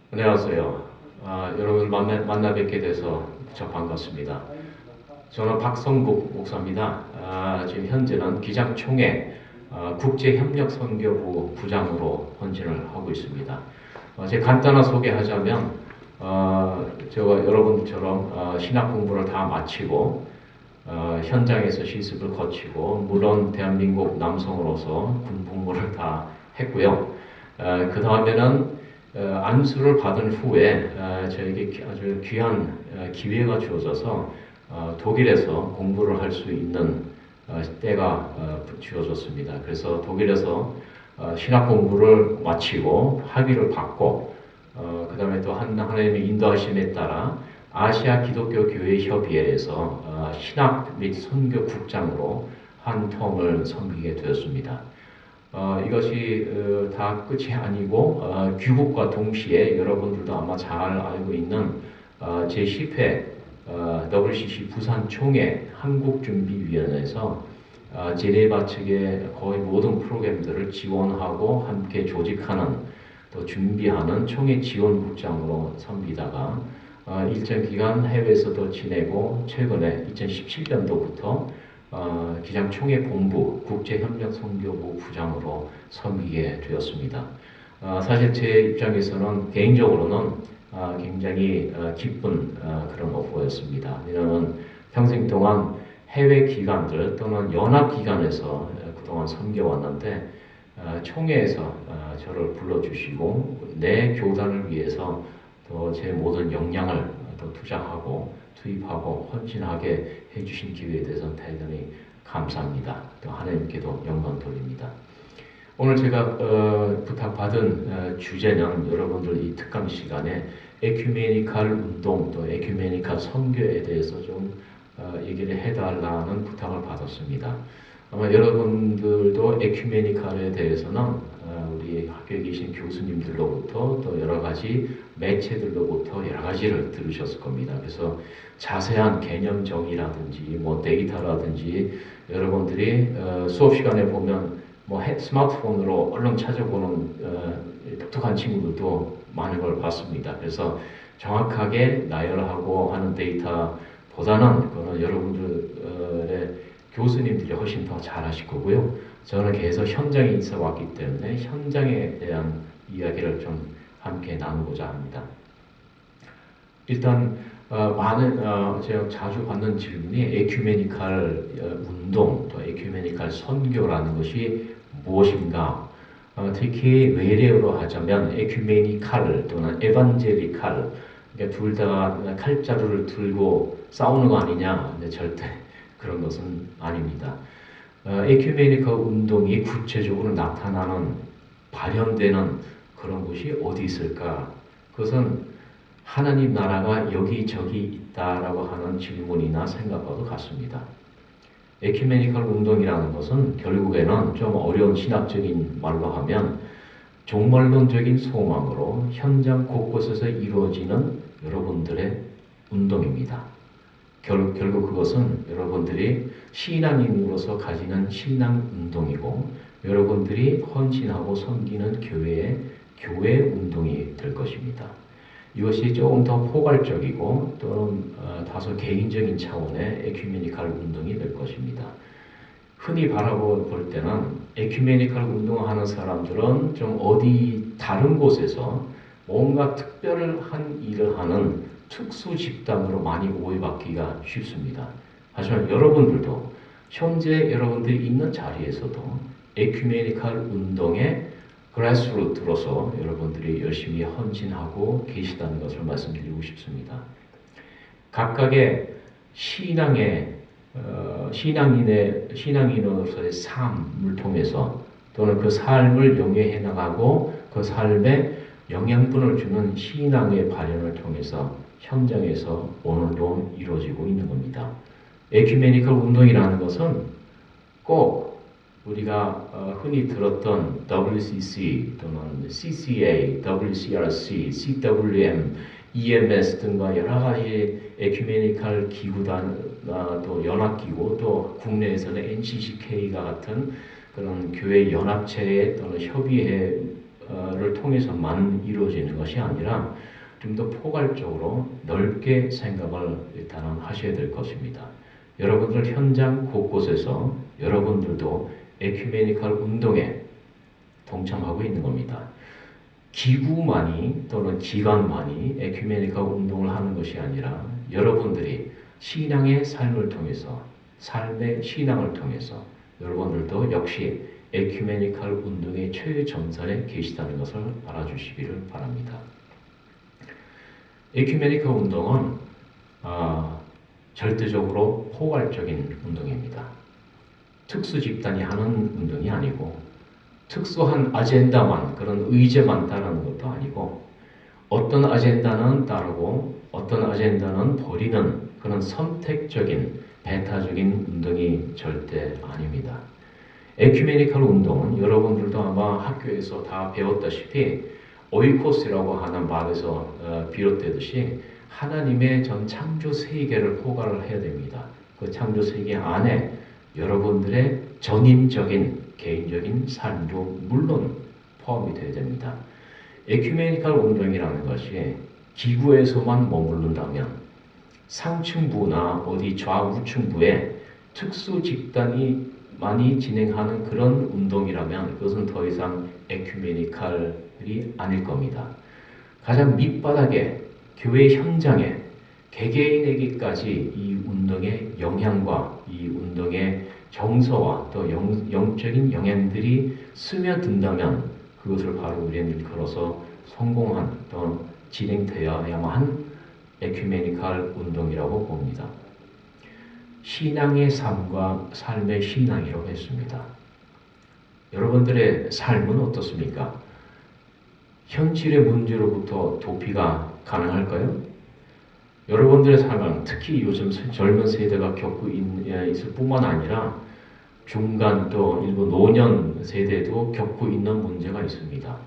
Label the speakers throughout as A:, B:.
A: 안녕하세요. 여러분을 만나 뵙게 돼서 무척 반갑습니다. 저는 박성국 목사입니다. 지금 현재는 기장총회 국제협력선교부 부장으로 헌신을 하고 있습니다. 제 간단한 소개하자면 제가 여러분처럼 신학 공부를 다 마치고 현장에서 실습을 거치고 물론 대한민국 남성으로서 군 복무를 다 했고요. 그 다음에는 안수를 받은 후에 저에게 아주 귀한 기회가 주어져서 독일에서 공부를 할 수 있는 때가 주어졌습니다. 그래서 독일에서 신학 공부를 마치고 학위를 받고 그 다음에 또 하나님의 인도하심에 따라 아시아 기독교 교회 협의회에서 신학 및 선교국장으로 한 텀을 섬기게 되었습니다. 이것이 다 끝이 아니고 귀국과 동시에 여러분들도 아마 잘 알고 있는 제10회 WCC 부산 총회 한국준비위원회에서 제네바 측의 거의 모든 프로그램들을 지원하고 함께 조직하는 또 준비하는 총회 지원국장으로 섬기다가 일정 기간 해외에서도 지내고 최근에 2017년도부터 기장총회 본부 국제협력선교부 부장으로 섬기게 되었습니다. 사실 제 입장에서는 개인적으로는 굉장히 기쁜 그런 오퍼였습니다. 왜냐하면 평생 동안 해외 기관들 또는 연합 기관에서 그동안 섬겨왔는데 총회에서 저를 불러주시고 내 교단을 위해서 또 제 모든 역량을 또 투자하고 투입하고 헌신하게 해주신 기회에 대해서 대단히 감사합니다. 또 하나님께도 영광 돌립니다. 오늘 제가 부탁받은 주제는 여러분들 이 특강 시간에 에큐메니칼 운동 또 에큐메니칼 선교에 대해서 좀 얘기를 해달라는 부탁을 받았습니다. 아마 여러분들도 에큐메니칼에 대해서는 우리 학교에 계신 교수님들로부터 또 여러 가지 매체들로부터 여러 가지를 들으셨을 겁니다. 그래서 자세한 개념 정의라든지 뭐 데이터라든지 여러분들이 수업 시간에 보면 뭐 스마트폰으로 얼른 찾아보는 똑똑한 친구들도 많은 걸 봤습니다. 그래서 정확하게 나열하고 하는 데이터보다는 그거는 여러분들의 교수님들이 훨씬 더 잘하실 거고요. 저는 계속 현장에 있어 왔기 때문에 현장에 대한 이야기를 좀 함께 나누고자 합니다. 일단 제가 자주 받는 질문이 에큐메니칼 운동 또 에큐메니칼 선교라는 것이 무엇인가? 특히 외래어로 하자면 에큐메니칼 또는 에반젤리칼 그러니까 둘 다 칼자루를 들고 싸우는 거 아니냐? 근데 절대 그런 것은 아닙니다. 에큐메니컬 운동이 구체적으로 나타나는 발현되는 그런 곳이 어디 있을까? 그것은 하나님 나라가 여기저기 있다라고 하는 질문이나 생각과도 같습니다. 에큐메니컬 운동이라는 것은 결국에는 좀 어려운 신학적인 말로 하면 종말론적인 소망으로 현장 곳곳에서 이루어지는 여러분들의 운동입니다. 결국 그것은 여러분들이 신앙인으로서 가지는 신앙 운동이고 여러분들이 헌신하고 섬기는 교회 운동이 될 것입니다. 이것이 조금 더 포괄적이고 또는 다소 개인적인 차원의 에큐메니칼 운동이 될 것입니다. 흔히 바라볼 때는 에큐메니칼 운동하는 사람들은 좀 어디 다른 곳에서 뭔가 특별한 일을 하는 특수 집단으로 많이 오해받기가 쉽습니다. 하지만 여러분들도 현재 여러분들이 있는 자리에서도 에큐메니칼 운동의 그래스루트로서 여러분들이 열심히 헌신하고 계시다는 것을 말씀드리고 싶습니다. 각각의 신앙인으로서의 삶을 통해서 또는 그 삶을 영위해 나가고 그 삶에 영양분을 주는 신앙의 발현을 통해서 현장에서 오늘도 이루어지고 있는 겁니다. 에큐메니컬 운동이라는 것은 꼭 우리가 흔히 들었던 WCC 또는 CCA, WCRC, CWM, EMS 등과 여러 가지 에큐메니컬 기구단, 또 연합기구, 또 국내에서는 NCCK가 같은 그런 교회 연합체 또는 협의회 를 통해서만 이루어지는 것이 아니라 좀 더 포괄적으로 넓게 생각을 일단은 하셔야 될 것입니다. 여러분들 현장 곳곳에서 여러분들도 에큐메니컬 운동에 동참하고 있는 겁니다. 기구만이 또는 기관만이 에큐메니컬 운동을 하는 것이 아니라 여러분들이 신앙의 삶을 통해서 삶의 신앙을 통해서 여러분들도 역시 에큐메니컬 운동의 최전선에 계시다는 것을 알아주시기를 바랍니다. 에큐메니컬 운동은 절대적으로 포괄적인 운동입니다. 특수 집단이 하는 운동이 아니고 특수한 아젠다만 그런 의제만 따르는 것도 아니고 어떤 아젠다는 따르고 어떤 아젠다는 버리는 그런 선택적인 배타적인 운동이 절대 아닙니다. 에큐메니컬 운동은 여러분들도 아마 학교에서 다 배웠다시피 오이코스라고 하는 말에서 비롯되듯이 하나님의 전 창조 세계를 포괄을 해야 됩니다. 그 창조 세계 안에 여러분들의 전인적인 개인적인 삶도 물론 포함이 되어야 됩니다. 에큐메니컬 운동이라는 것이 기구에서만 머무른다면 상층부나 어디 좌우층부에 특수 집단이 많이 진행하는 그런 운동이라면 그것은 더 이상 에큐메니컬이 아닐 겁니다. 가장 밑바닥에 교회 현장에 개개인에게까지 이 운동의 영향과 이 운동의 정서와 또 영적인 영향들이 스며든다면 그것을 바로 우리는 걸어서 성공한 또 진행되어야만 한 에큐메니컬 운동이라고 봅니다. 신앙의 삶과 삶의 신앙이라고 했습니다. 여러분들의 삶은 어떻습니까? 현실의 문제로부터 도피가 가능할까요? 여러분들의 삶은 특히 요즘 젊은 세대가 겪고 있을 뿐만 아니라 중간 또 일부 노년 세대도 겪고 있는 문제가 있습니다.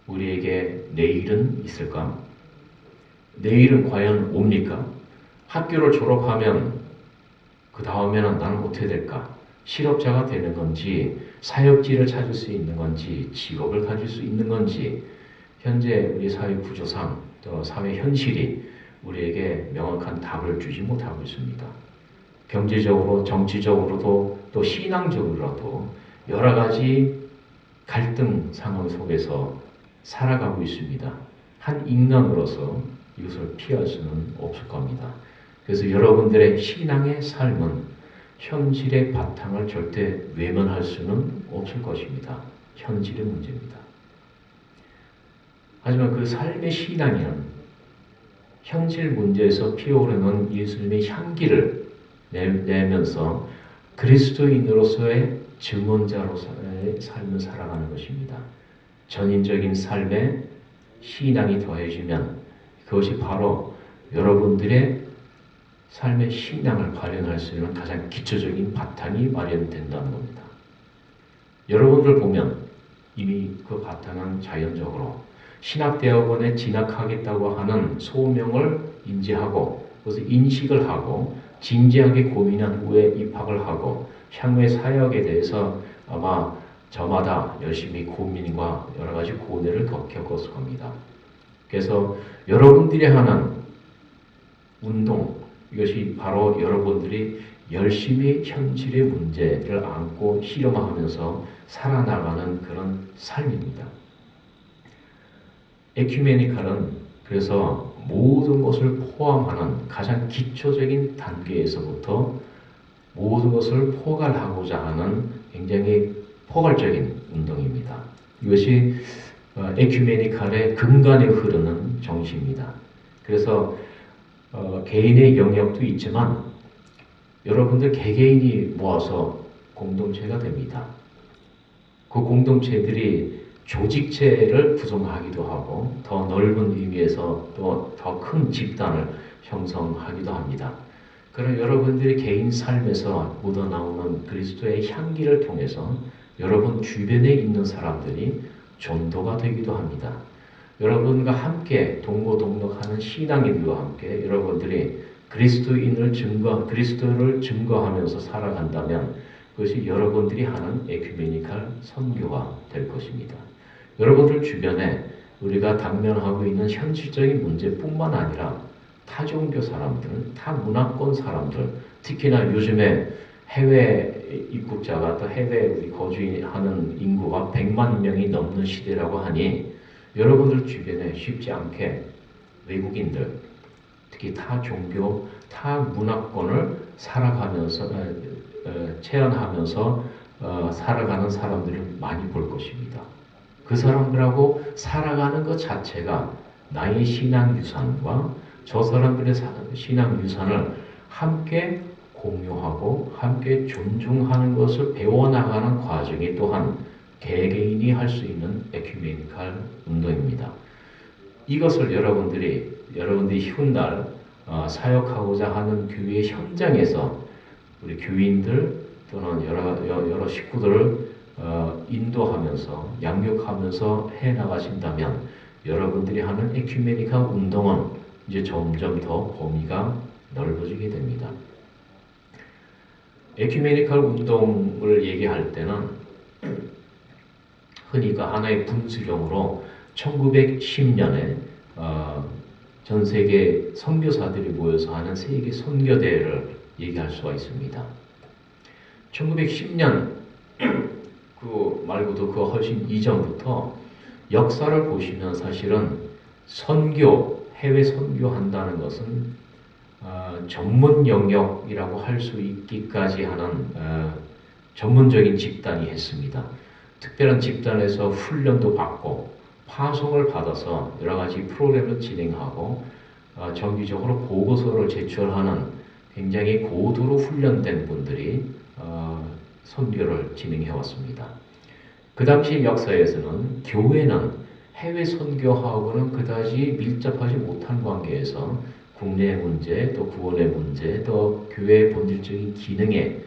A: 우리에게 내일은 있을까? 내일은 과연 옵니까? 학교를 졸업하면 그 다음에는 나는 어떻게 될까? 실업자가 되는 건지, 사역지를 찾을 수 있는 건지, 직업을 가질 수 있는 건지, 현재 우리 사회 구조상, 또 사회 현실이 우리에게 명확한 답을 주지 못하고 있습니다. 경제적으로, 정치적으로도, 또 신앙적으로도 여러 가지 갈등 상황 속에서 살아가고 있습니다. 한 인간으로서 이것을 피할 수는 없을 겁니다. 그래서 여러분들의 신앙의 삶은 현실의 바탕을 절대 외면할 수는 없을 것입니다. 현실의 문제입니다. 하지만 그 삶의 신앙은 현실 문제에서 피어오르는 예수님의 향기를 내면서 그리스도인으로서의 증언자로서의 삶을 살아가는 것입니다. 전인적인 삶에 신앙이 더해지면 그것이 바로 여러분들의 삶의 신앙을 발현할 수 있는 가장 기초적인 바탕이 마련된다는 겁니다. 여러분들 보면 이미 그 바탕은 자연적으로 신학대학원에 진학하겠다고 하는 소명을 인지하고 그것을 인식을 하고 진지하게 고민한 후에 입학을 하고 향후의 사역에 대해서 아마 저마다 열심히 고민과 여러 가지 고뇌를 겪었을 겁니다. 그래서 여러분들이 하는 운동, 이것이 바로 여러분들이 열심히 현실의 문제를 안고 실험하면서 살아나가는 그런 삶입니다. 에큐메니컬은 그래서 모든 것을 포함하는 가장 기초적인 단계에서부터 모든 것을 포괄하고자 하는 굉장히 포괄적인 운동입니다. 이것이 에큐메니컬의 근간에 흐르는 정신입니다. 그래서 개인의 영역도 있지만 여러분들 개개인이 모아서 공동체가 됩니다. 그 공동체들이 조직체를 구성하기도 하고 더 넓은 의미에서 또 더 큰 집단을 형성하기도 합니다. 그런 여러분들의 개인 삶에서 묻어나오는 그리스도의 향기를 통해서 여러분 주변에 있는 사람들이 전도가 되기도 합니다. 여러분과 함께 동고동락하는 신앙인들과 함께 여러분들이 그리스도를 증거하면서 살아간다면 그것이 여러분들이 하는 에큐메니컬 선교가 될 것입니다. 여러분들 주변에 우리가 당면하고 있는 현실적인 문제뿐만 아니라 타종교 사람들, 타문화권 사람들, 특히나 요즘에 해외 입국자가 또 해외에 우리 거주하는 인구가 100만 명이 넘는 시대라고 하니 여러분들 주변에 쉽지 않게 외국인들, 특히 타 종교, 타 문화권을 살아가면서 체험하면서 살아가는 사람들을 많이 볼 것입니다. 그 사람들하고 살아가는 것 자체가 나의 신앙 유산과 저 사람들의 신앙 유산을 함께 공유하고 함께 존중하는 것을 배워나가는 과정이 또한 개개인이 할 수 있는 에큐메니칼 운동입니다. 이것을 여러분들이 훗날 사역하고자 하는 교회 현장에서 우리 교인들 또는 여러 식구들을 인도하면서 양육하면서 해 나가신다면 여러분들이 하는 에큐메니칼 운동은 이제 점점 더 범위가 넓어지게 됩니다. 에큐메니칼 운동을 얘기할 때는 흔히가 하나의 분수령으로 1910년에 전 세계 선교사들이 모여서 하는 세계 선교대회를 얘기할 수가 있습니다. 1910년 그 말고도 그 훨씬 이전부터 역사를 보시면 사실은 해외 선교한다는 것은 전문 영역이라고 할 수 있기까지 하는 전문적인 집단이 했습니다. 특별한 집단에서 훈련도 받고 파송을 받아서 여러 가지 프로그램을 진행하고 정기적으로 보고서를 제출하는 굉장히 고도로 훈련된 분들이 선교를 진행해 왔습니다. 그 당시 역사에서는 교회는 해외 선교하고는 그다지 밀접하지 못한 관계에서 국내 문제, 또 구원의 문제, 또 교회의 본질적인 기능에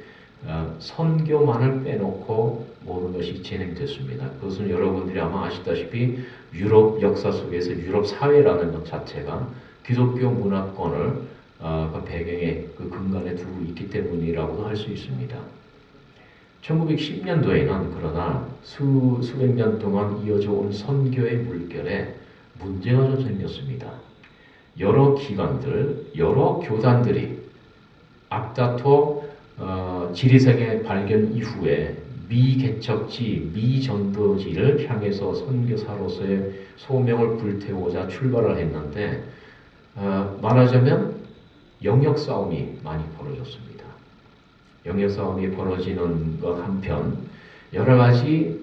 A: 선교만을 빼놓고 모든 것이 진행됐습니다. 그것은 여러분들이 아마 아시다시피 유럽 역사 속에서 유럽 사회라는 것 자체가 기독교 문화권을 그 배경에 그 근간에 두고 있기 때문이라고도 할 수 있습니다. 1910년도에는 그러나 수백 년 동안 이어져 온 선교의 물결에 문제가 좀 생겼습니다. 여러 기관들, 여러 교단들이 앞다퉈 지리생의 발견 이후에 미개척지, 미전도지를 향해서 선교사로서의 소명을 불태우고자 출발을 했는데 말하자면 영역 싸움이 많이 벌어졌습니다. 영역 싸움이 벌어지는 것 한편 여러 가지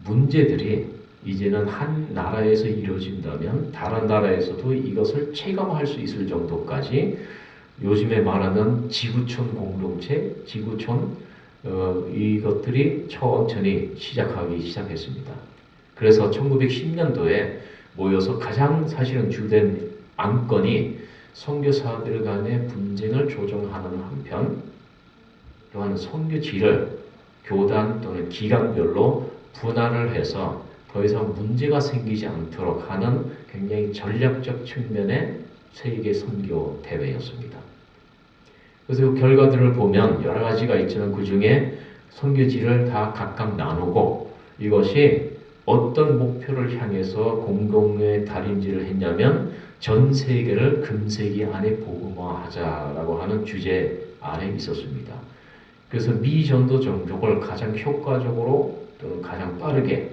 A: 문제들이 이제는 한 나라에서 이루어진다면 다른 나라에서도 이것을 체감할 수 있을 정도까지 요즘에 말하는 지구촌 공동체, 지구촌 이것들이 천천히 시작하기 시작했습니다. 그래서 1910년도에 모여서 가장 사실은 주된 안건이 선교사들 간의 분쟁을 조정하는 한편 또한 선교지를 교단 또는 기관별로 분할을 해서 더 이상 문제가 생기지 않도록 하는 굉장히 전략적 측면의 세계 선교 대회였습니다. 그래서 그 결과들을 보면 여러 가지가 있지만 그 중에 선교지를 다 각각 나누고 이것이 어떤 목표를 향해서 공동의 달인지를 했냐면 전 세계를 금세기 안에 복음화하자라고 하는 주제 아래 있었습니다. 그래서 미전도 종족을 가장 효과적으로 또는 가장 빠르게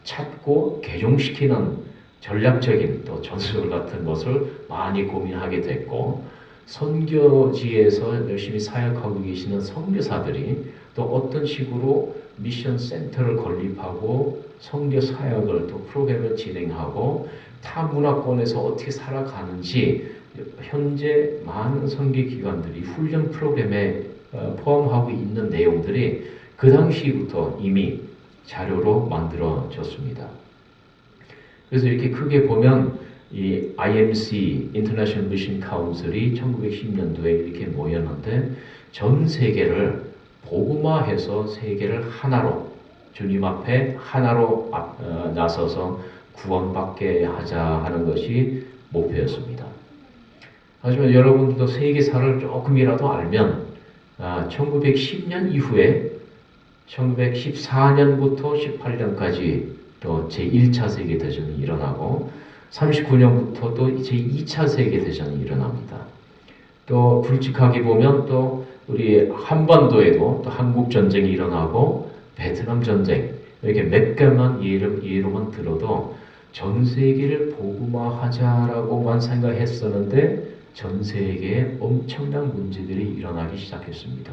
A: 찾고 개종시키는 전략적인 또 전술 같은 것을 많이 고민하게 됐고 선교지에서 열심히 사역하고 계시는 선교사들이 또 어떤 식으로 미션 센터를 건립하고 선교 사역을 또 프로그램을 진행하고 타 문화권에서 어떻게 살아가는지 현재 많은 선교기관들이 훈련 프로그램에 포함하고 있는 내용들이 그 당시부터 이미 자료로 만들어졌습니다. 그래서 이렇게 크게 보면 이 IMC International Mission Council이 1910년도에 이렇게 모였는데 전 세계를 복음화해서 세계를 하나로 주님 앞에 하나로 나서서 구원받게 하자 하는 것이 목표였습니다. 하지만 여러분들도 세계사를 조금이라도 알면 1910년 이후에 1914년부터 18년까지 또 제1차 세계대전이 일어나고 39년부터 또 제2차 세계대전이 일어납니다. 또 굵직하게 보면 또 우리 한반도에도 또 한국전쟁이 일어나고 베트남 전쟁 이렇게 몇 개만 예로만 들어도 전 세계를 복음화하자라고만 생각했었는데 전 세계에 엄청난 문제들이 일어나기 시작했습니다.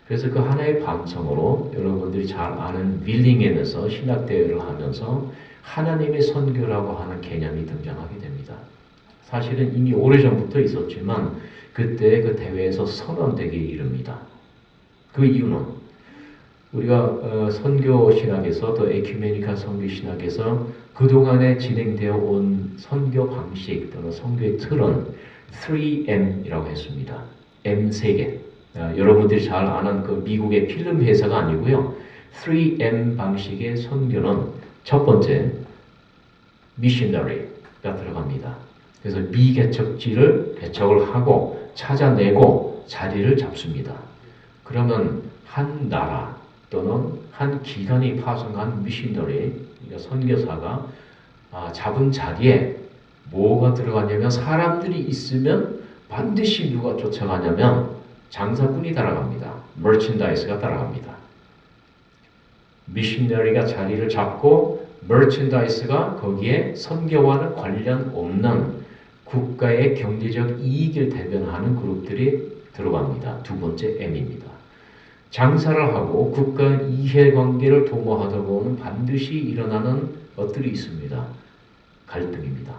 A: 그래서 그 하나의 반성으로 여러분들이 잘 아는 윌링엠에서 신학대회를 하면서 하나님의 선교라고 하는 개념이 등장하게 됩니다. 사실은 이미 오래전부터 있었지만 그때 그 대회에서 선언되게 이릅니다. 그 이유는 우리가 선교 신학에서 또 에큐메니칼 선교 신학에서 그동안에 진행되어 온 선교 방식 또는 선교의 틀은 3M이라고 했습니다. M 3개. 여러분들이 잘 아는 그 미국의 필름 회사가 아니고요. 3M 방식의 선교는 첫 번째, missionary가 들어갑니다. 그래서 미개척지를 개척을 하고 찾아내고 자리를 잡습니다. 그러면 한 나라 또는 한 기관이 파송한 missionary, 그러니까 선교사가 잡은 자리에 뭐가 들어가냐면 사람들이 있으면 반드시 누가 쫓아가냐면 장사꾼이 따라갑니다. merchandise가 따라갑니다. missionary가 자리를 잡고 merchandise가 거기에 선교와는 관련 없는 국가의 경제적 이익을 대변하는 그룹들이 들어갑니다. 두 번째 M입니다. 장사를 하고 국가 이해관계를 도모하다 보면 반드시 일어나는 것들이 있습니다. 갈등입니다.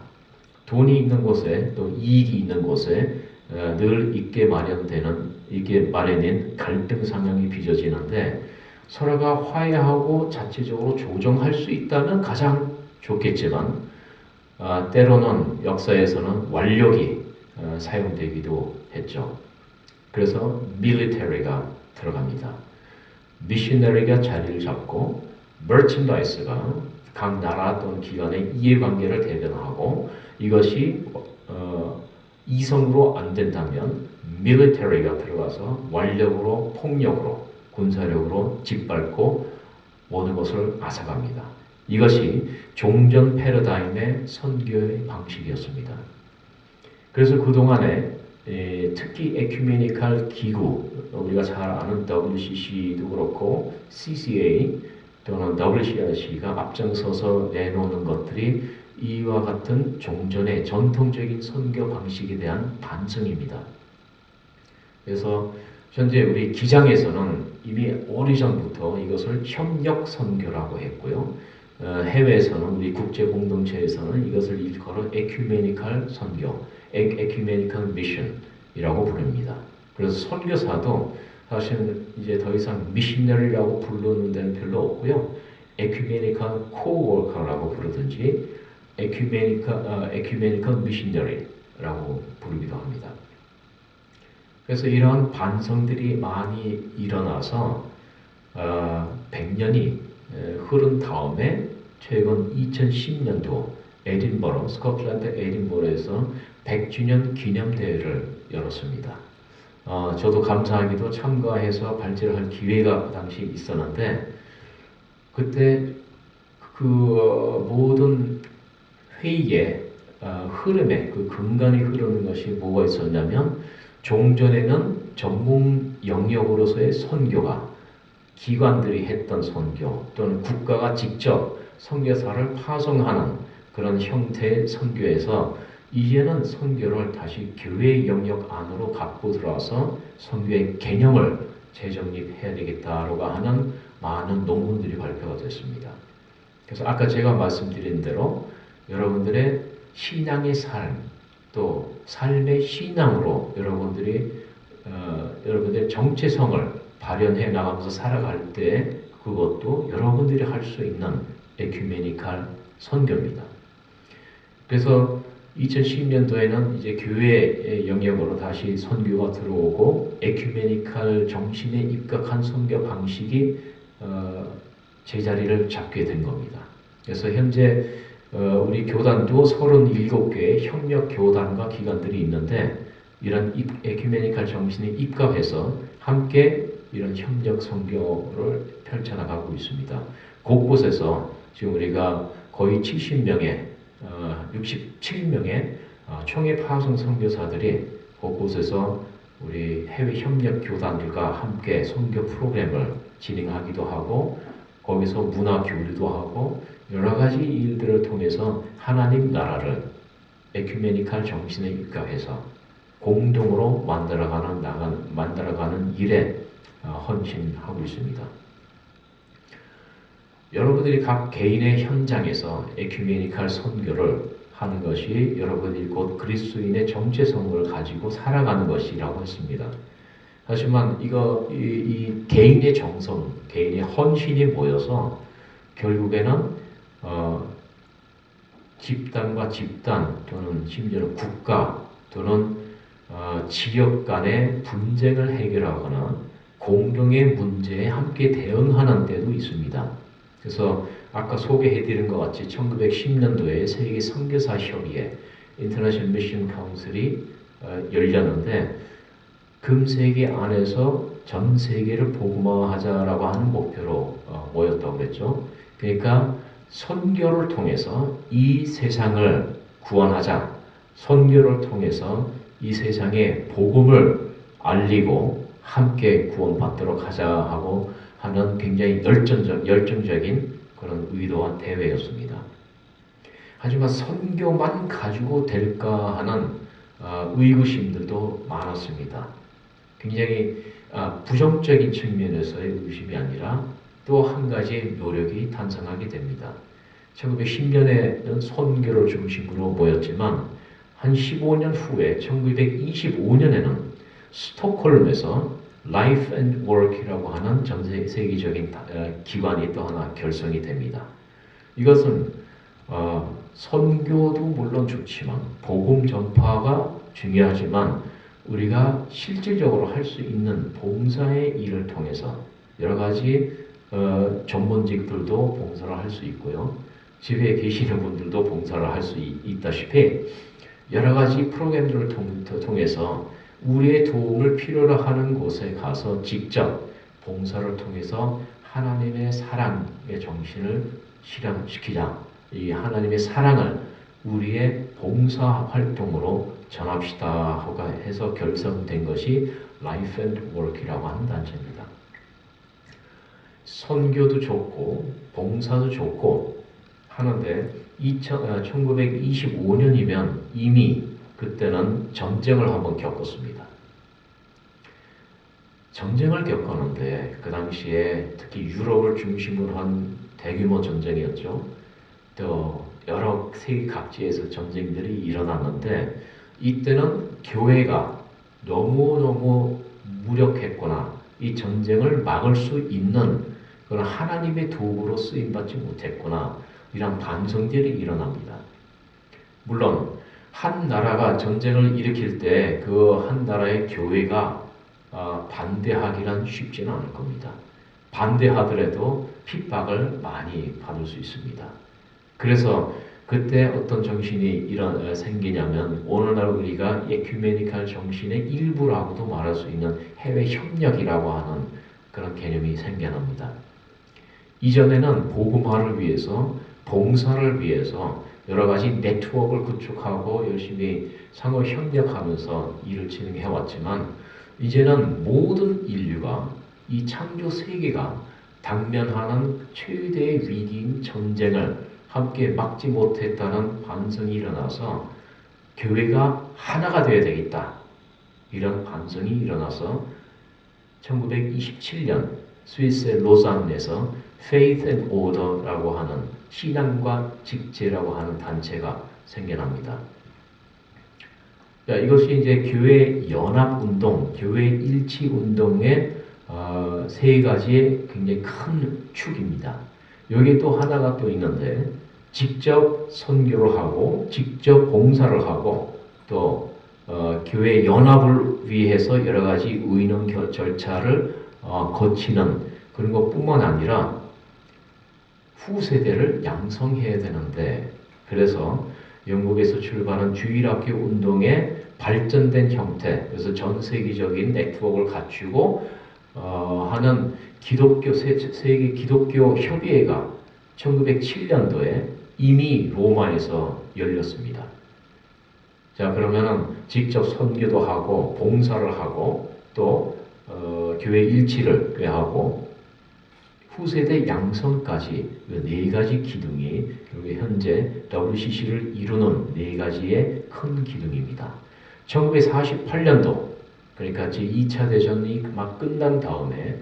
A: 돈이 있는 곳에 또 이익이 있는 곳에 늘 있게 마련인 갈등 상황이 빚어지는데 서로가 화해하고 자체적으로 조정할 수 있다면 가장 좋겠지만 때로는 역사에서는 완력이 사용되기도 했죠. 그래서 밀리터리가 들어갑니다. 미셔너리가 자리를 잡고 merchandise가 각 나라 또는 기관의 이해관계를 대변하고 이것이 이성으로 안 된다면 밀리터리가 들어가서 완력으로 폭력으로 군사력으로 짓밟고 모든 것을 앗아갑니다. 이것이 종전 패러다임의 선교의 방식이었습니다. 그래서 그동안에 특히 에큐메니칼 기구, 우리가 잘 아는 WCC도 그렇고 CCA 또는 WCRC가 앞장서서 내놓는 것들이 이와 같은 종전의 전통적인 선교 방식에 대한 반성입니다. 그래서 현재 우리 기장에서는 이미 오래전부터 이것을 협력 선교라고 했고요. 해외에서는 우리 국제 공동체에서는 이것을 일컬어 에큐메니칼 선교, 에큐메니칼 미션이라고 부릅니다. 그래서 선교사도 사실은 이제 더 이상 미셔너리라고 부르는 데는 별로 없고요. 에큐메니칼 코워커라고 부르든지 에큐메니칼 미셔너리라고 부르기도 합니다. 그래서 이러한 반성들이 많이 일어나서 100년이 흐른 다음에 최근 2010년도 에딘버러, 스코틀랜드 에딘버러에서 100주년 기념대회를 열었습니다. 저도 감사하게도 참가해서 발제를 할 기회가 그 당시 있었는데 그때 그 모든 회의의 흐름에 그 근간이 흐르는 것이 뭐가 있었냐면 종전에는 전문 영역으로서의 선교가 기관들이 했던 선교 또는 국가가 직접 선교사를 파송하는 그런 형태의 선교에서 이제는 선교를 다시 교회의 영역 안으로 갖고 들어와서 선교의 개념을 재정립해야 되겠다라고 하는 많은 논문들이 발표가 됐습니다. 그래서 아까 제가 말씀드린 대로 여러분들의 신앙의 삶, 또 삶의 신앙으로 여러분들의 정체성을 발현해 나가면서 살아갈 때 그것도 여러분들이 할 수 있는 에큐메니칼 선교입니다. 그래서 2010년도에는 이제 교회의 영역으로 다시 선교가 들어오고 에큐메니칼 정신에 입각한 선교 방식이 제자리를 잡게 된 겁니다. 그래서 현재 우리 교단도 37개의 협력 교단과 기관들이 있는데 이런 에큐메니칼 정신에 입각해서 함께 이런 협력 선교를 펼쳐나가고 있습니다. 곳곳에서 지금 우리가 거의 70명의 67명의 총회 파송 선교사들이 곳곳에서 우리 해외 협력 교단들과 함께 선교 프로그램을 진행하기도 하고 거기서 문화 교류도 하고 여러 가지 일들을 통해서 하나님 나라를 에큐메니칼 정신에 입각해서 공동으로 만들어가는 일에 헌신하고 있습니다. 여러분들이 각 개인의 현장에서 에큐메니칼 선교를 하는 것이 여러분들이 곧 그리스도인의 정체성을 가지고 살아가는 것이라고 했습니다. 하지만 이 개인의 정성, 개인의 헌신이 모여서 결국에는 집단과 집단 또는 심지어는 국가 또는 지역 간의 분쟁을 해결하거나 공동의 문제에 함께 대응하는 때도 있습니다. 그래서 아까 소개해드린 것 같이 1910년도에 세계 선교사 협의회 International Mission Council이 열렸는데 금세기 안에서 전 세계를 복음화하자라고 하는 목표로 모였다고 그랬죠. 그러니까 선교를 통해서 이 세상을 구원하자. 선교를 통해서 이 세상에 복음을 알리고 함께 구원받도록 하자 하고 하는 굉장히 열정적인 그런 의도와 대회였습니다. 하지만 선교만 가지고 될까 하는 의구심들도 많았습니다. 굉장히 부정적인 측면에서의 의구심이 아니라 또 한 가지 노력이 탄생하게 됩니다. 1910년에는 선교를 중심으로 모였지만 한 15년 후에 1925년에는 스톡홀름에서 Life and Work이라고 하는 전 세계적인 기관이 또 하나 결성이 됩니다. 이것은 선교도 물론 좋지만 복음 전파가 중요하지만 우리가 실질적으로 할 수 있는 봉사의 일을 통해서 여러 가지 전문직들도 봉사를 할 수 있고요. 집에 계시는 분들도 봉사를 할 수 있다시피 여러 가지 프로그램들을 통해서 우리의 도움을 필요로 하는 곳에 가서 직접 봉사를 통해서 하나님의 사랑의 정신을 실현시키자. 이 하나님의 사랑을 우리의 봉사 활동으로 전합시다 해서 결성된 것이 Life and Work이라고 하는 단체입니다. 선교도 좋고 봉사도 좋고 하는데 1925년이면 이미 그때는 전쟁을 한번 겪었습니다. 전쟁을 겪었는데 그 당시에 특히 유럽을 중심으로 한 대규모 전쟁이었죠. 또 여러 세계 각지에서 전쟁들이 일어났는데 이때는 교회가 너무너무 무력했거나 이 전쟁을 막을 수 있는 그런 하나님의 도구로 쓰임받지 못했구나 이런 반성들이 일어납니다. 물론 한 나라가 전쟁을 일으킬 때 그 한 나라의 교회가 반대하기란 쉽지는 않을 겁니다. 반대하더라도 핍박을 많이 받을 수 있습니다. 그래서 그때 어떤 정신이 생기냐면 오늘날 우리가 에큐메니칼 정신의 일부라고도 말할 수 있는 해외 협력이라고 하는 그런 개념이 생겨납니다. 이전에는 복음화를 위해서 봉사를 위해서 여러 가지 네트워크를 구축하고 열심히 상호 협력하면서 일을 진행해 왔지만 이제는 모든 인류가 이 창조 세계가 당면하는 최대의 위기인 전쟁을 함께 막지 못했다는 반성이 일어나서 교회가 하나가 되어야 되겠다. 이런 반성이 일어나서 1927년 스위스의 로잔에서 Faith and Order라고 하는 신앙과 직제라고 하는 단체가 생겨납니다. 이것이 이제 교회 연합 운동, 교회 일치 운동의 세 가지의 굉장히 큰 축입니다. 여기 또 하나가 또 있는데 직접 선교를 하고 직접 봉사를 하고 또 교회 연합을 위해서 여러 가지 의논 절차를 거치는 그런 것뿐만 아니라 후세대를 양성해야 되는데 그래서 영국에서 출발한 주일학교 운동의 발전된 형태, 그래서 전 세계적인 네트워크를 갖추고 하는 세계 기독교 협의회가 1907년도에 이미 로마에서 열렸습니다. 자, 그러면은 직접 선교도 하고 봉사를 하고 또 교회 일치를 하고 후세대 양성까지 네 가지 기둥이 결국 현재 WCC를 이루는 네 가지의 큰 기둥입니다. 1948년도 그러니까 제2차 대전이 막 끝난 다음에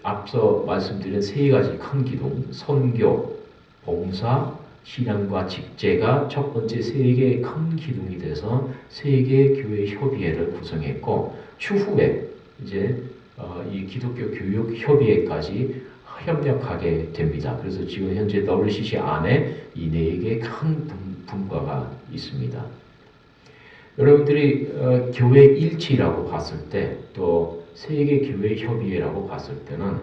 A: 앞서 말씀드린 세 가지 큰 기둥 선교, 봉사, 신앙과 직제가 첫 번째 세계의 큰 기둥이 돼서 세계 교회 협의회를 구성했고 추후에 이제 이 기독교 교육 협의회까지 협력하게 됩니다. 그래서 지금 현재 WCC 안에 이 네 개의 큰 분과가 있습니다. 여러분들이 교회 일치라고 봤을 때 또 세계 교회 협의회라고 봤을 때는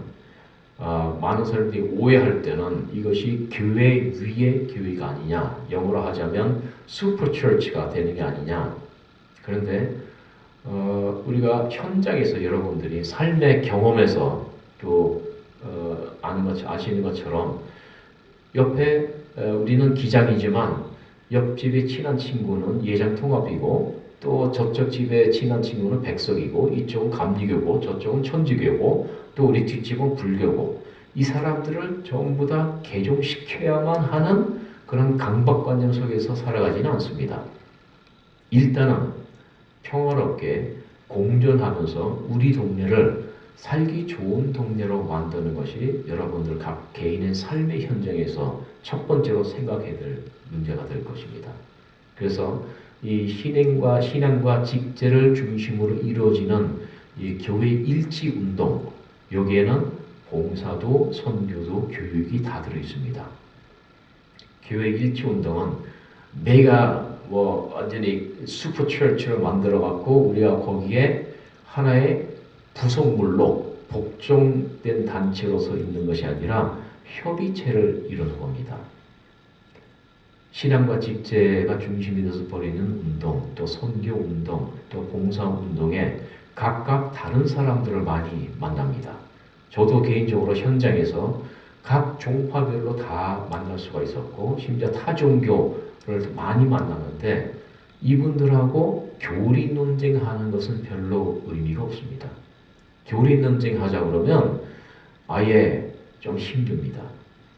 A: 많은 사람들이 오해할 때는 이것이 교회 위의 교회가 아니냐, 영어로 하자면 슈퍼 처치가 되는 게 아니냐. 그런데 우리가 현장에서 여러분들이 삶의 경험에서 또 아시는 것처럼 옆에 우리는 기장이지만 옆집의 친한 친구는 예장통합이고 또 저쪽 집의 친한 친구는 백석이고 이쪽은 감리교고 저쪽은 천주교고 또 우리 뒷집은 불교고 이 사람들을 전부 다 개종시켜야만 하는 그런 강박관념 속에서 살아가지는 않습니다. 일단은 평화롭게 공존하면서 우리 동네를 살기 좋은 동네로 만드는 것이 여러분들 각 개인의 삶의 현장에서 첫 번째로 생각해야 될 문제가 될 것입니다. 그래서 이 신앙과 직제를 중심으로 이루어지는 이 교회 일치 운동, 여기에는 봉사도 선교도 교육이 다 들어 있습니다. 교회 일치 운동은 내가 완전히 슈퍼 처치를 만들어 갖고 우리가 거기에 하나의 부속물로 복종된 단체로서 있는 것이 아니라 협의체를 이루는 겁니다. 신앙과 직제가 중심이 돼서 벌이는 운동, 또 선교 운동, 또 봉사 운동에 각각 다른 사람들을 많이 만납니다. 저도 개인적으로 현장에서 각 종파별로 다 만날 수가 있었고 심지어 타 종교를 많이 만나는데 이분들하고 교리 논쟁하는 것은 별로 의미가 없습니다. 교리 논쟁하자 그러면 아예 좀 힘듭니다.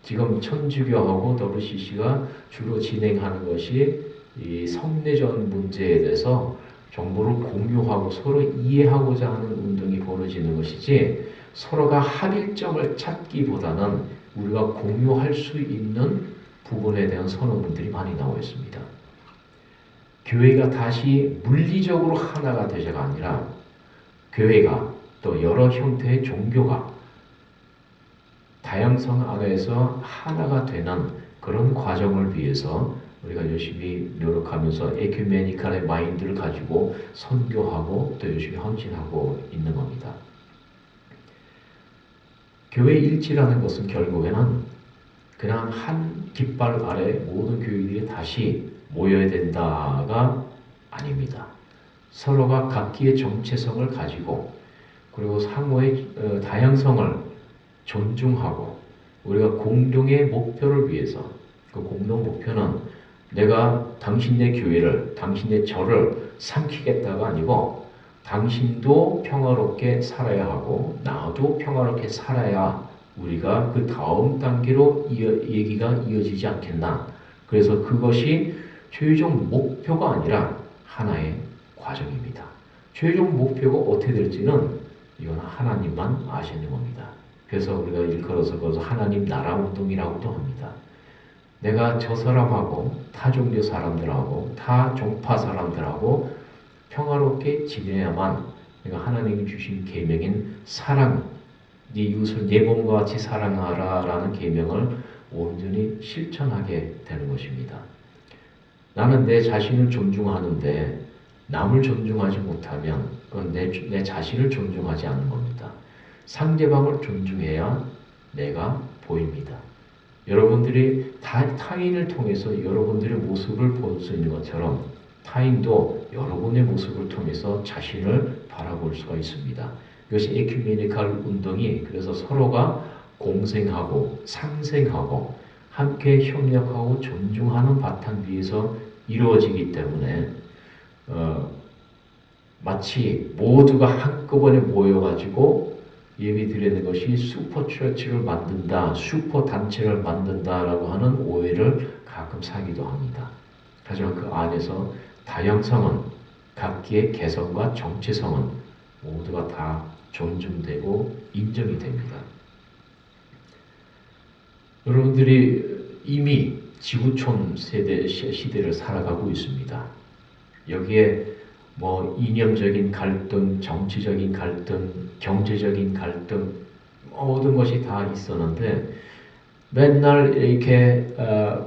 A: 지금 천주교하고 WCC가 주로 진행하는 것이 이 성내전 문제에 대해서 정보를 공유하고 서로 이해하고자 하는 운동이 벌어지는 것이지 서로가 합일점을 찾기보다는 우리가 공유할 수 있는 부분에 대한 선언들이 많이 나와 있습니다. 교회가 다시 물리적으로 하나가 되자가 아니라 교회가 또 여러 형태의 종교가 다양성 안에서 하나가 되는 그런 과정을 위해서 우리가 열심히 노력하면서 에큐메니칼의 마인드를 가지고 선교하고 또 열심히 헌신하고 있는 겁니다. 교회 일치라는 것은 결국에는 그냥 한 깃발 아래 모든 교회들이 다시 모여야 된다가 아닙니다. 서로가 각기의 정체성을 가지고 그리고 상호의 다양성을 존중하고 우리가 공동의 목표를 위해서 그 공동 목표는 내가 당신네 교회를 당신네 저를 삼키겠다가 아니고 당신도 평화롭게 살아야 하고 나도 평화롭게 살아야 우리가 그 다음 단계로 얘기가 이어지지 않겠나. 그래서 그것이 최종 목표가 아니라 하나의 과정입니다. 최종 목표가 어떻게 될지는 이건 하나님만 아시는 겁니다. 그래서 우리가 일컬어서 그것을 하나님 나라 운동이라고도 합니다. 내가 저 사람하고 타 종교 사람들하고 타 종파 사람들하고 평화롭게 지내야만 내가 하나님이 주신 계명인 사랑, 네 이웃을 내 몸과 같이 사랑하라라는 계명을 온전히 실천하게 되는 것입니다. 나는 내 자신을 존중하는데 남을 존중하지 못하면 그건 내 자신을 존중하지 않는 겁니다. 상대방을 존중해야 내가 보입니다. 여러분들이 타인을 통해서 여러분들의 모습을 볼 수 있는 것처럼 타인도 여러분의 모습을 통해서 자신을 바라볼 수가 있습니다. 이것이 에큐메니칼 운동이 그래서 서로가 공생하고 상생하고 함께 협력하고 존중하는 바탕 위에서 이루어지기 때문에 마치 모두가 한꺼번에 모여가지고 예배 드리는 것이 슈퍼처치를 만든다, 슈퍼단체를 만든다라고 하는 오해를 가끔 사기도 합니다. 하지만 그 안에서 다양성은 각기의 개성과 정체성은 모두가 다 존중되고 인정이 됩니다. 여러분들이 이미 지구촌 시대를 살아가고 있습니다. 여기에 이념적인 갈등, 정치적인 갈등, 경제적인 갈등 모든 것이 다 있었는데 맨날 이렇게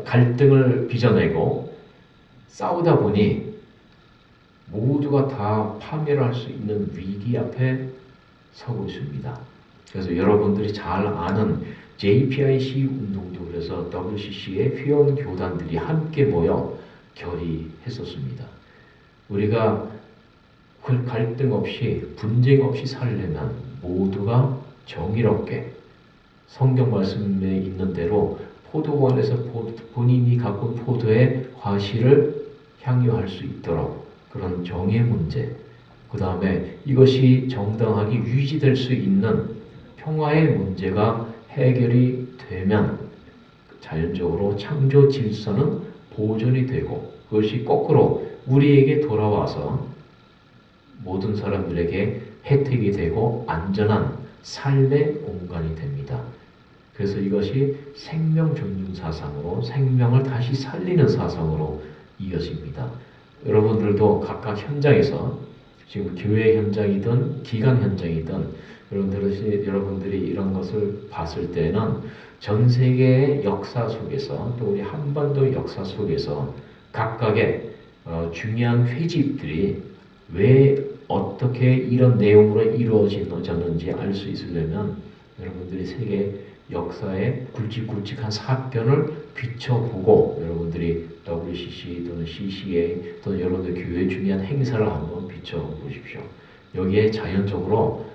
A: 갈등을 빚어내고 싸우다 보니 모두가 다 파멸할 수 있는 위기 앞에 서고 있습니다. 그래서 여러분들이 잘 아는 JPIC 운동도 그래서 WCC의 회원 교단들이 함께 모여 결의했었습니다. 우리가 갈등 없이 분쟁 없이 살려면 모두가 정의롭게 성경 말씀에 있는 대로 포도원에서 본인이 갖고 포도의 과실을 향유할 수 있도록 그런 정의 문제, 그 다음에 이것이 정당하게 유지될 수 있는 평화의 문제가 해결이 되면 자연적으로 창조 질서는 보존이 되고 그것이 거꾸로 우리에게 돌아와서 모든 사람들에게 혜택이 되고 안전한 삶의 공간이 됩니다. 그래서 이것이 생명 존중 사상으로 생명을 다시 살리는 사상으로 이어집니다. 여러분들도 각각 현장에서 지금 교회 현장이든 기관 현장이든 여러분들이 이런 것을 봤을 때는 전 세계의 역사 속에서 또 우리 한반도 역사 속에서 각각의 중요한 회집들이 왜 어떻게 이런 내용으로 이루어졌는지 알 수 있으려면 여러분들이 세계 역사의 굵직굵직한 사건을 비춰보고 여러분들이 WCC 또는 CCA 또는 여러분들 교회 중요한 행사를 한번 비춰보십시오. 여기에 자연적으로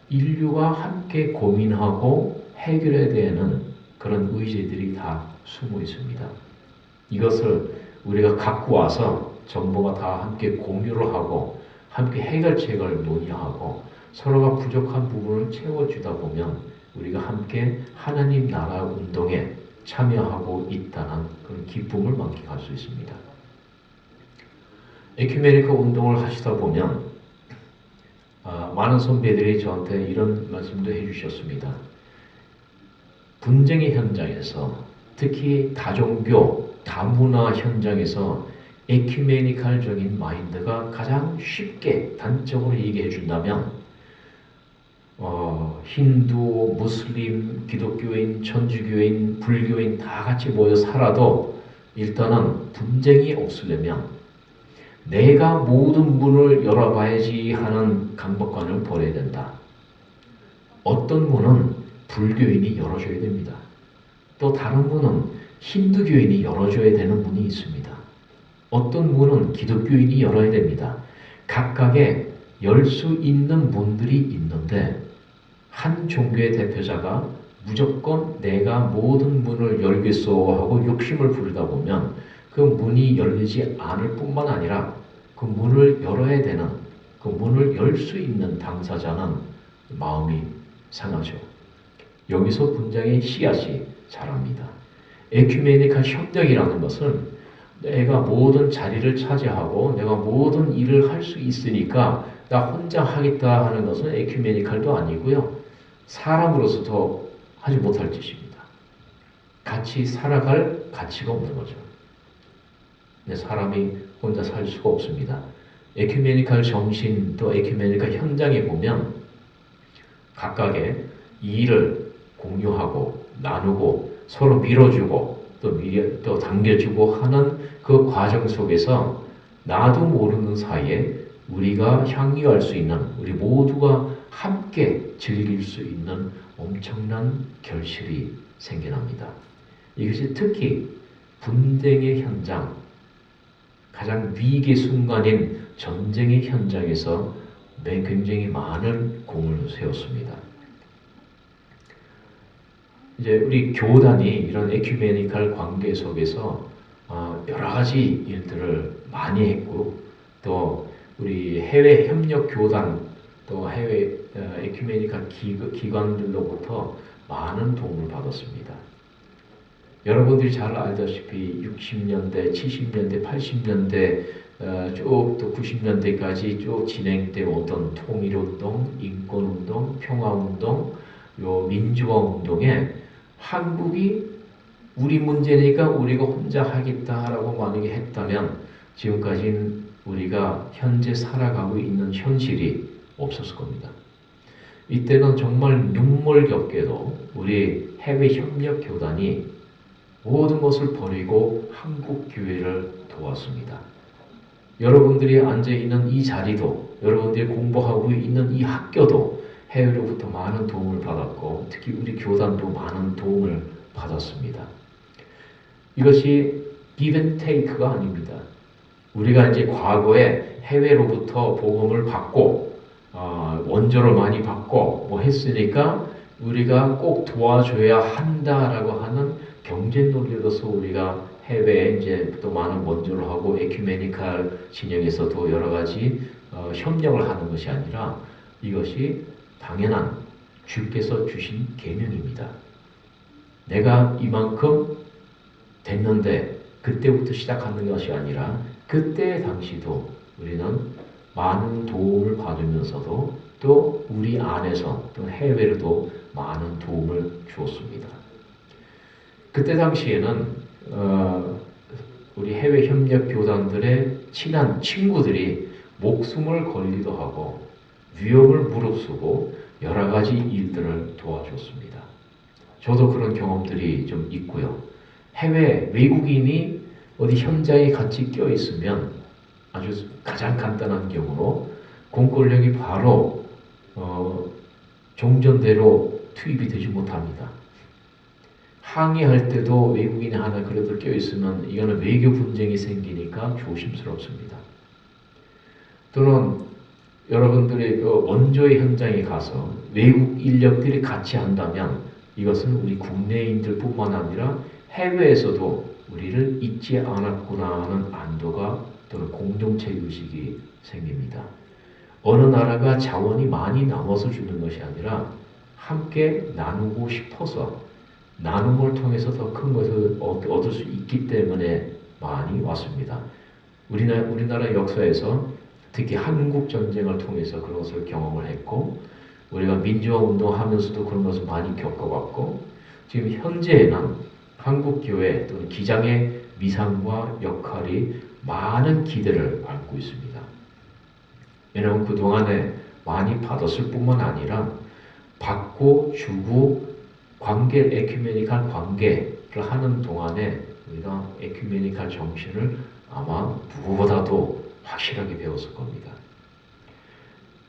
A: 인류가 함께 고민하고 해결해야 되는 그런 의제들이 다 숨어 있습니다. 이것을 우리가 갖고 와서 정보가 다 함께 공유를 하고 함께 해결책을 논의하고 서로가 부족한 부분을 채워주다 보면 우리가 함께 하나님 나라 운동에 참여하고 있다는 그런 기쁨을 만끽할 수 있습니다. 에큐메니컬 운동을 하시다 보면 많은 선배들이 저한테 이런 말씀도 해주셨습니다. 분쟁의 현장에서 특히 다종교, 다문화 현장에서 에큐메니칼적인 마인드가 가장 쉽게 단적으로 얘기해 준다면 힌두, 무슬림, 기독교인, 천주교인, 불교인 다 같이 모여 살아도 일단은 분쟁이 없으려면 내가 모든 문을 열어봐야지 하는 강박관을 버려야 된다. 어떤 문은 불교인이 열어줘야 됩니다. 또 다른 문은 힌두교인이 열어줘야 되는 문이 있습니다. 어떤 문은 기독교인이 열어야 됩니다. 각각의 열 수 있는 문들이 있는데 한 종교의 대표자가 무조건 내가 모든 문을 열겠소 하고 욕심을 부리다 보면 그 문이 열리지 않을 뿐만 아니라 그 문을 열어야 되는 그 문을 열 수 있는 당사자는 마음이 상하죠. 여기서 분쟁의 씨앗이 자랍니다. 에큐메니컬 협력이라는 것은 내가 모든 자리를 차지하고 내가 모든 일을 할 수 있으니까 나 혼자 하겠다 하는 것은 에큐메니컬도 아니고요. 사람으로서도 하지 못할 짓입니다. 같이 살아갈 가치가 없는 거죠. 근데 사람이 혼자 살 수가 없습니다. 에큐메니컬 정신 또 에큐메니컬 현장에 보면 각각의 일을 공유하고 나누고 서로 밀어주고 또 당겨주고 하는 그 과정 속에서 나도 모르는 사이에 우리가 향유할 수 있는 우리 모두가 함께 즐길 수 있는 엄청난 결실이 생겨납니다. 이것이 특히 분쟁의 현장, 가장 위기의 순간인 전쟁의 현장에서 굉장히 많은 공을 세웠습니다. 이제 우리 교단이 이런 에큐메니컬 관계 속에서 여러 가지 일들을 많이 했고, 또 우리 해외 협력 교단, 또 해외 에큐메니컬 기관들로부터 많은 도움을 받았습니다. 여러분들이 잘 알다시피 60년대, 70년대, 80년대 쭉 또 90년대까지 쭉 진행되어 오던 통일운동, 인권운동, 평화운동, 요 민주화 운동에 한국이 우리 문제니까 우리가 혼자 하겠다라고 만약에 했다면 지금까지는 우리가 현재 살아가고 있는 현실이 없었을 겁니다. 이때는 정말 눈물겹게도 우리 해외 협력 교단이 모든 것을 버리고 한국 교회를 도왔습니다. 여러분들이 앉아있는 이 자리도, 여러분들이 공부하고 있는 이 학교도 해외로부터 많은 도움을 받았고, 특히 우리 교단도 많은 도움을 받았습니다. 이것이 give and take가 아닙니다. 우리가 이제 과거에 해외로부터 복음을 받고, 원조를 많이 받고 뭐 했으니까 우리가 꼭 도와줘야 한다라고 하는 경쟁 논리로서 우리가 해외에 이제 또 많은 원조를 하고 에큐메니컬 진영에서도 여러 가지 협력을 하는 것이 아니라 이것이 당연한 주께서 주신 계명입니다. 내가 이만큼 됐는데 그때부터 시작하는 것이 아니라 그때 당시도 우리는 많은 도움을 받으면서도 또 우리 안에서 또 해외로도 많은 도움을 주었습니다. 그때 당시에는 우리 해외 협력 교단들의 친한 친구들이 목숨을 걸기도 하고 위험을 무릅쓰고 여러 가지 일들을 도와줬습니다. 저도 그런 경험들이 좀 있고요. 해외 외국인이 어디 현장에 같이 껴 있으면 아주 가장 간단한 경우로 공권력이 바로 종전대로 투입이 되지 못합니다. 항의할 때도 외국인이 하나 그래도 껴있으면 이거는 외교 분쟁이 생기니까 조심스럽습니다. 또는 여러분들이 그 원조의 현장에 가서 외국 인력들이 같이 한다면 이것은 우리 국내인들 뿐만 아니라 해외에서도 우리를 잊지 않았구나 하는 안도가 또는 공동체 의식이 생깁니다. 어느 나라가 자원이 많이 남아서 주는 것이 아니라 함께 나누고 싶어서 나눔을 통해서 더 큰 것을 얻을 수 있기 때문에 많이 왔습니다. 우리나라 역사에서 특히 한국 전쟁을 통해서 그런 것을 경험을 했고 우리가 민주화 운동하면서도 그런 것을 많이 겪어왔고 지금 현재에는 한국 교회 또는 기장의 미상과 역할이 많은 기대를 안고 있습니다. 왜냐하면 그동안에 많이 받았을 뿐만 아니라 받고 주고 관계, 에큐메니컬 관계를 하는 동안에 우리가 에큐메니컬 정신을 아마 누구보다도 확실하게 배웠을 겁니다.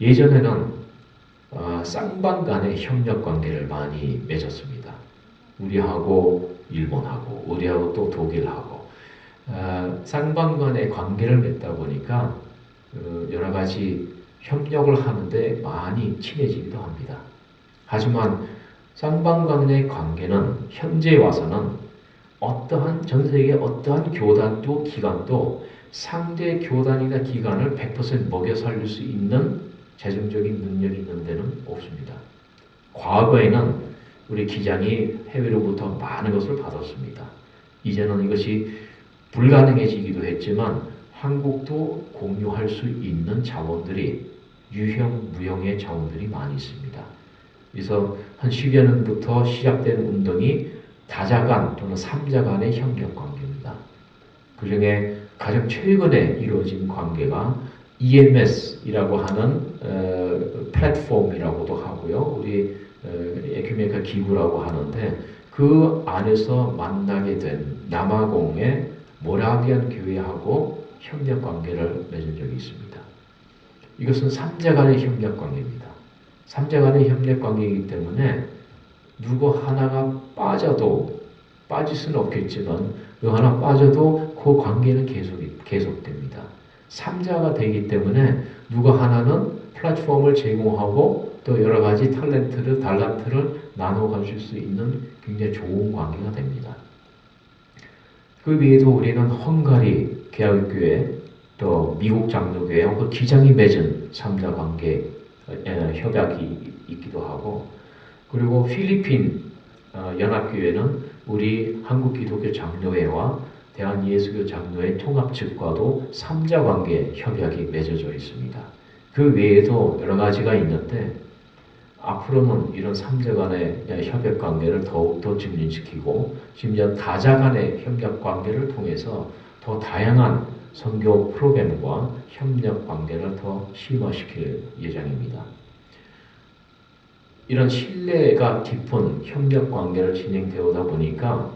A: 예전에는 쌍방 간의 협력 관계를 많이 맺었습니다. 우리하고 일본하고 우리하고 또 독일하고 쌍방 간의 관계를 맺다 보니까 여러 가지 협력을 하는데 많이 친해지기도 합니다. 하지만 쌍방 간의 관계는 현재에 와서는 어떠한 전 세계 어떠한 교단도 기관도 상대 교단이나 기관을 100% 먹여 살릴 수 있는 재정적인 능력이 있는 데는 없습니다. 과거에는 우리 기장이 해외로부터 많은 것을 받았습니다. 이제는 이것이 불가능해지기도 했지만 한국도 공유할 수 있는 자원들이 유형, 무형의 자원들이 많이 있습니다. 그래서 한 10여 년부터 시작된 운동이 다자 간 또는 삼자 간의 협력 관계입니다. 그 중에 가장 최근에 이루어진 관계가 EMS이라고 하는 플랫폼이라고도 하고요. 우리 에큐메니컬 기구라고 하는데 그 안에서 만나게 된 남아공의 모라비안 교회하고 협력 관계를 맺은 적이 있습니다. 이것은 삼자 간의 협력 관계입니다. 삼자 간의 협력 관계이기 때문에 누구 하나가 빠져도 빠질 수는 없겠지만 누구 하나 빠져도 그 관계는 계속됩니다. 삼자가 되기 때문에 누구 하나는 플랫폼을 제공하고 또 여러 가지 달란트를 나눠 가질 수 있는 굉장히 좋은 관계가 됩니다. 그 외에도 우리는 헝가리 개혁교회 또 미국 장로교회와 그 기장이 맺은 3자 관계 협약이 있기도 하고, 그리고 필리핀 연합교회는 우리 한국기독교 장로회와 대한예수교 장로회 통합 측과도 3자 관계 협약이 맺어져 있습니다. 그 외에도 여러 가지가 있는데 앞으로는 이런 3자 간의 협약 관계를 더욱더 증진시키고 심지어 다자 간의 협력 관계를 통해서 더 다양한 선교 프로그램과 협력 관계를 더 심화시킬 예정입니다. 이런 신뢰가 깊은 협력 관계를 진행되어다 보니까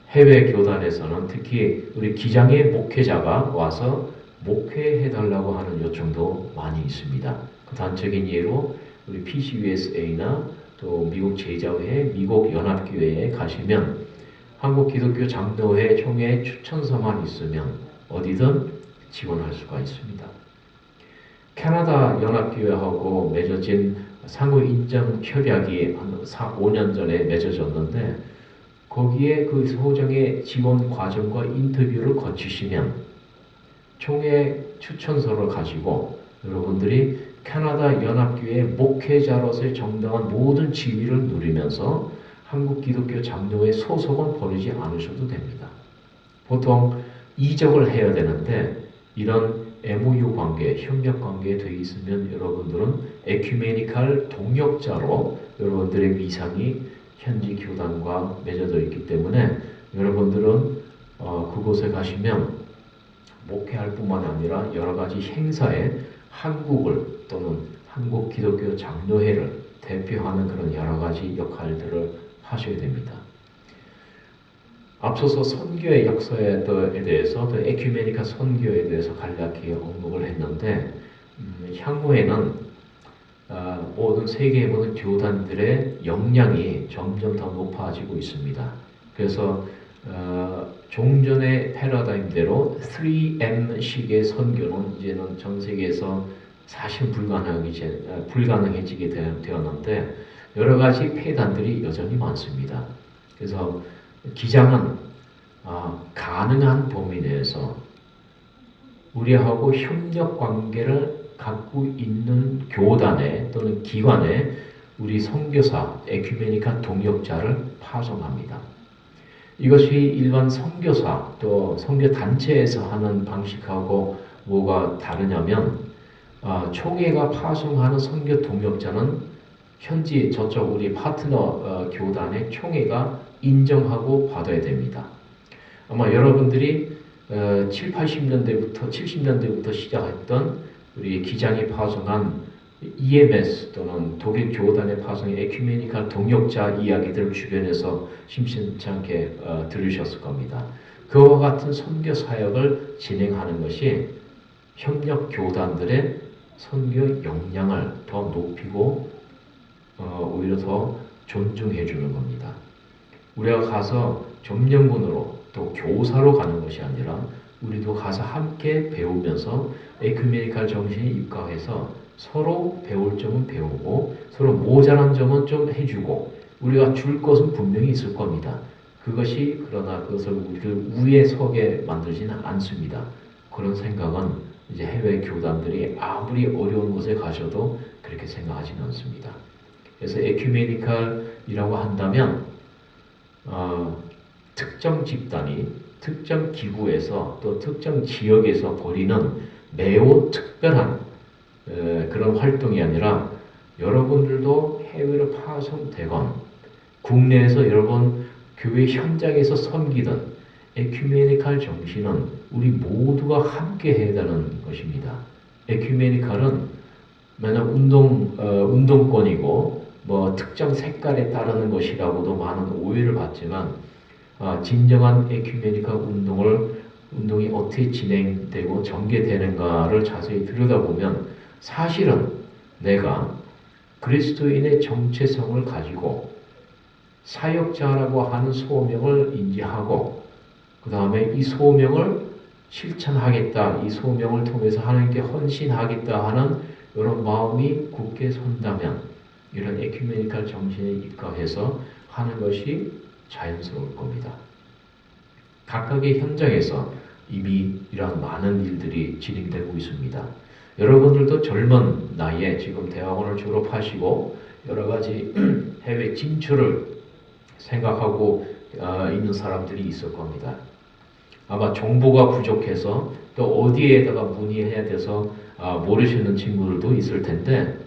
A: 해외 교단에서는 특히 우리 기장의 목회자가 와서 목회해달라고 하는 요청도 많이 있습니다. 그 단적인 예로 우리 PCUSA나 또 미국 제자회, 미국 연합교회에 가시면 한국 기독교 장로회 총회 추천서만 있으면 어디든 지원할 수가 있습니다. 캐나다 연합교회하고 맺어진 상호 인정 협약이 한 5년 전에 맺어졌는데 거기에 그 소정의 지원 과정과 인터뷰를 거치시면 총회 추천서를 가지고 여러분들이 캐나다 연합교회 목회자로서의 정당한 모든 지위를 누리면서 한국 기독교 장로회 소속은 버리지 않으셔도 됩니다. 보통 이적을 해야 되는데 이런 MOU 관계, 협력 관계에 되어 있으면 여러분들은 에큐메니칼 동역자로 여러분들의 위상이 현지 교단과 맺어져 있기 때문에 여러분들은 그곳에 가시면 목회할 뿐만 아니라 여러 가지 행사에 한국을 또는 한국 기독교 장로회를 대표하는 그런 여러 가지 역할들을 하셔야 됩니다. 앞서서 선교의 역사에 대해서 또 에큐메니카 선교에 대해서 간략히 언급을 했는데 향후에는 모든 세계의 모든 교단들의 역량이 점점 더 높아지고 있습니다. 그래서 종전의 패러다임대로 3M식의 선교는 이제는 전 세계에서 사실 불가능해지게 되었는데 여러 가지 폐단들이 여전히 많습니다. 그래서 기장은 가능한 범위 내에서 우리하고 협력 관계를 갖고 있는 교단에 또는 기관에 우리 선교사, 에큐메니카 동역자를 파송합니다. 이것이 일반 선교사 또 선교단체에서 하는 방식하고 뭐가 다르냐면 총회가 파송하는 선교 동역자는 현지 저쪽 우리 파트너 교단의 총회가 인정하고 받아야 됩니다. 아마 여러분들이 70년대부터 시작했던 우리 기장이 파송한 EMS 또는 독일 교단의 파송의 에큐메니칼 동역자 이야기들 주변에서 심심찮게 들으셨을 겁니다. 그와 같은 선교 사역을 진행하는 것이 협력 교단들의 선교 역량을 더 높이고 오히려 더 존중해 주는 겁니다. 우리가 가서 점령군으로 또 교사로 가는 것이 아니라 우리도 가서 함께 배우면서 에큐메니칼 정신에 입각해서 서로 배울 점은 배우고 서로 모자란 점은 좀 해주고 우리가 줄 것은 분명히 있을 겁니다. 그러나 그것을 우리를 우에 서게 만들지는 않습니다. 그런 생각은 이제 해외 교단들이 아무리 어려운 곳에 가셔도 그렇게 생각하지는 않습니다. 그래서 에큐메니칼이라고 한다면 특정 집단이 특정 기구에서 또 특정 지역에서 벌이는 매우 특별한 그런 활동이 아니라 여러분들도 해외로 파송되건 국내에서 여러분 교회 현장에서 섬기던 에큐메니칼 정신은 우리 모두가 함께 해야 되는 것입니다. 에큐메니칼은 맨날 운동권이고 뭐 특정 색깔에 따르는 것이라고도 많은 오해를 받지만 진정한 에큐메니칼 운동이 어떻게 진행되고 전개되는가를 자세히 들여다보면 사실은 내가 그리스도인의 정체성을 가지고 사역자라고 하는 소명을 인지하고 그 다음에 이 소명을 실천하겠다, 이 소명을 통해서 하나님께 헌신하겠다 하는 이런 마음이 굳게 선다면 이런 에큐메니컬 정신에 입각해서 하는 것이 자연스러울 겁니다. 각각의 현장에서 이미 이런 많은 일들이 진행되고 있습니다. 여러분들도 젊은 나이에 지금 대학원을 졸업하시고 여러 가지 해외 진출을 생각하고 있는 사람들이 있을 겁니다. 아마 정보가 부족해서 또 어디에다가 문의해야 돼서 모르시는 친구들도 있을 텐데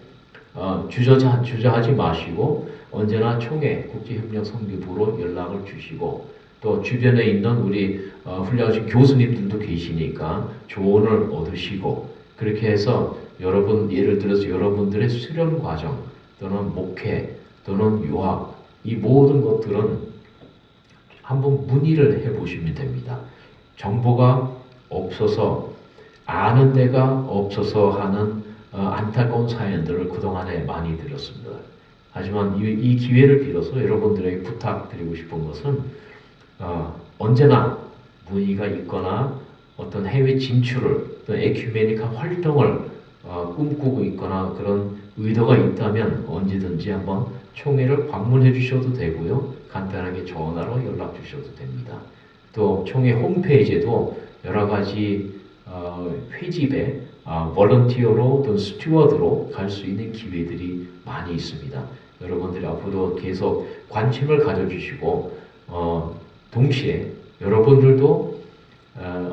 A: 주저하지 마시고 언제나 총회 국제협력선교부로 연락을 주시고 또 주변에 있는 우리 훌륭하신 교수님들도 계시니까 조언을 얻으시고 그렇게 해서 예를 들어서 여러분들의 수련 과정 또는 목회 또는 유학 이 모든 것들은 한번 문의를 해보시면 됩니다. 정보가 없어서 아는 데가 없어서 하는 안타까운 사연들을 그동안에 많이 들었습니다. 하지만 이 기회를 빌어서 여러분들에게 부탁드리고 싶은 것은 언제나 문의가 있거나 어떤 해외 진출을 또 에큐메니컬 활동을 꿈꾸고 있거나 그런 의도가 있다면 언제든지 한번 총회를 방문해 주셔도 되고요. 간단하게 전화로 연락 주셔도 됩니다. 또 총회 홈페이지에도 여러 가지 회집에 volunteer로 또는 스튜어드로 갈 수 있는 기회들이 많이 있습니다. 여러분들이 앞으로 계속 관심을 가져주시고 동시에 여러분들도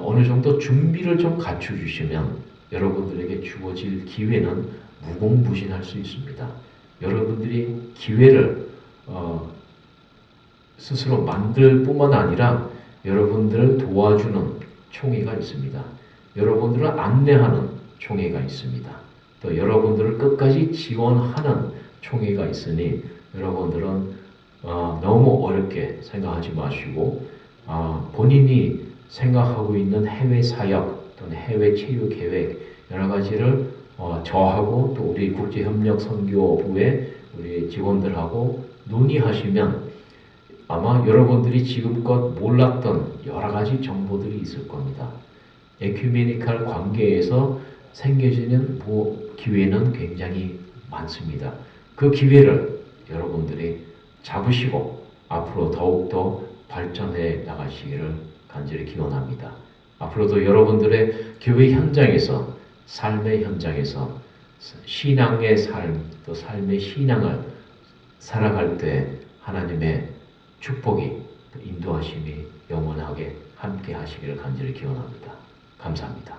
A: 어느 정도 준비를 좀 갖춰주시면 여러분들에게 주어질 기회는 무궁무진할 수 있습니다. 여러분들이 기회를 스스로 만들 뿐만 아니라 여러분들을 도와주는 총회가 있습니다. 여러분들을 안내하는 총회가 있습니다. 또 여러분들을 끝까지 지원하는 총회가 있으니 여러분들은 너무 어렵게 생각하지 마시고 본인이 생각하고 있는 해외 사역 또는 해외 체류 계획 여러 가지를 저하고 또 우리 국제협력선교부의 우리 직원들하고 논의하시면 아마 여러분들이 지금껏 몰랐던 여러 가지 정보들이 있을 겁니다. 에큐메니컬 관계에서 생겨지는 기회는 굉장히 많습니다. 그 기회를 여러분들이 잡으시고 앞으로 더욱더 발전해 나가시기를 간절히 기원합니다. 앞으로도 여러분들의 교회 현장에서 삶의 현장에서 신앙의 삶 또 삶의 신앙을 살아갈 때 하나님의 축복이 인도하심이 영원하게 함께 하시기를 간절히 기원합니다. 감사합니다.